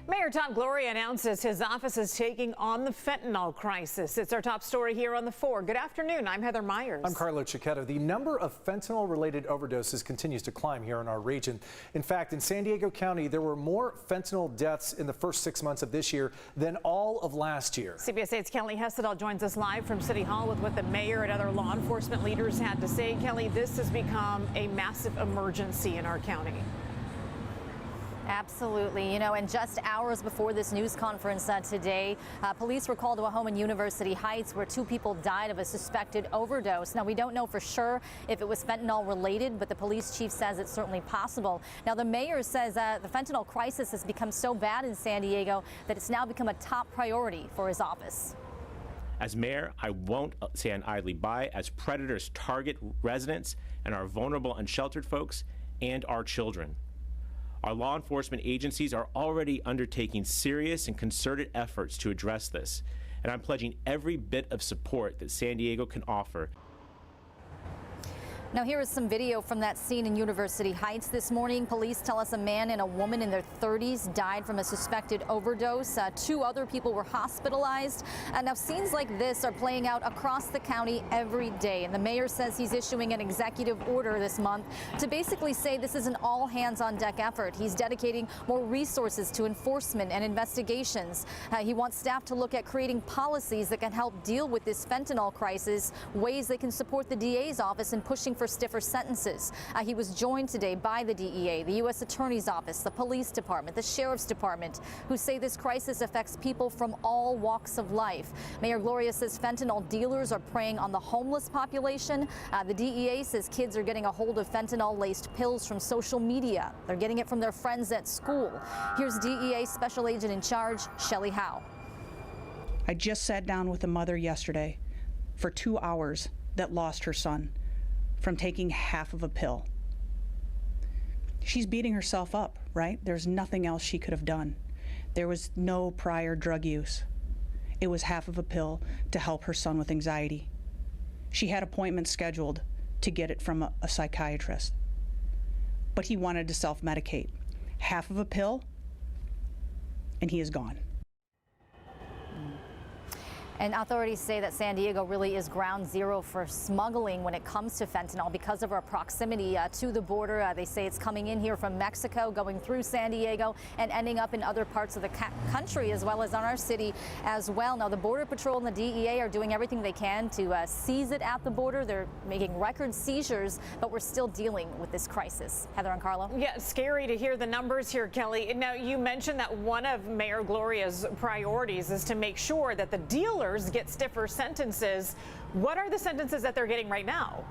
Mayor Todd Gloria announces his office is taking on the fentanyl crisis. It's our top story here on the 4. Good afternoon. I'm Heather Myers. I'm Carlo Chiquetta. The number of fentanyl-related overdoses continues to climb here in our region. In fact, in San Diego County, there were more fentanyl deaths in the first 6 months of this year than all of last year. CBS 8's Kelly Hessedal joins us live from City Hall with what the mayor and other law enforcement leaders had to say. Kelly, this has become a massive emergency in our county. Absolutely. You know, and just hours before this news conference today, police were called to a home in University Heights where 2 people died of a suspected overdose. Now, we don't know for sure if it was fentanyl related, but the police chief says it's certainly possible. Now, the mayor says the fentanyl crisis has become so bad in San Diego that it's now become a top priority for his office. As mayor, I won't stand idly by as predators target residents and our vulnerable, unsheltered folks and our children. Our law enforcement agencies are already undertaking serious and concerted efforts to address this, and I'm pledging every bit of support that San Diego can offer. Now, here is some video from that scene in University Heights this morning. Police tell us a man and a woman in their 30s died from a suspected overdose. 2 other people were hospitalized. Now, scenes like this are playing out across the county every day, and the mayor says he's issuing an executive order this month to basically say this is an all-hands-on-deck effort. He's dedicating more resources to enforcement and investigations. He wants staff to look at creating policies that can help deal with this fentanyl crisis, ways they can support the DA's office in pushing for stiffer sentences. He was joined today by the DEA, the U.S. Attorney's Office, the Police Department, the Sheriff's Department, who say this crisis affects people from all walks of life. Mayor Gloria says fentanyl dealers are preying on the homeless population. The DEA says kids are getting a hold of fentanyl-laced pills from social media. They're getting it from their friends at school. Here's DEA Special Agent in Charge, Shelley Howe. I just sat down with a mother yesterday for 2 hours that lost her son from taking half of a pill. She's beating herself up, right? There's nothing else she could have done. There was no prior drug use. It was half of a pill to help her son with anxiety. She had appointments scheduled to get it from a psychiatrist, but he wanted to self-medicate. Half of a pill, and he is gone. And authorities say that San Diego really is ground zero for smuggling when it comes to fentanyl because of our proximity to the border. They say it's coming in here from Mexico, going through San Diego, and ending up in other parts of the country as well as on our city as well. Now, the Border Patrol and the DEA are doing everything they can to seize it at the border. They're making record seizures, but we're still dealing with this crisis. Heather and Carlo. Yeah, scary to hear the numbers here, Kelly. Now, you mentioned that one of Mayor Gloria's priorities is to make sure that the dealers get stiffer sentences. What are the sentences that they're getting right now?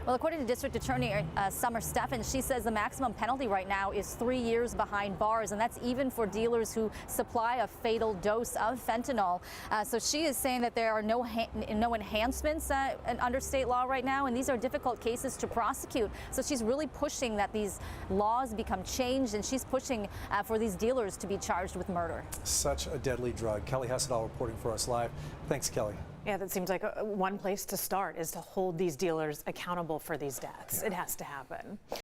Well, according to District Attorney Summer Steffens, she says the maximum penalty right now is 3 years behind bars, and that's even for dealers who supply a fatal dose of fentanyl. So she is saying that there are no enhancements under state law right now, and these are difficult cases to prosecute. So she's really pushing that these laws become changed, and she's pushing for these dealers to be charged with murder. Such a deadly drug. Kelly Hessedal reporting for us live. Thanks, Kelly. Yeah, that seems like one place to start is to hold these dealers accountable for these deaths. Yeah. It has to happen.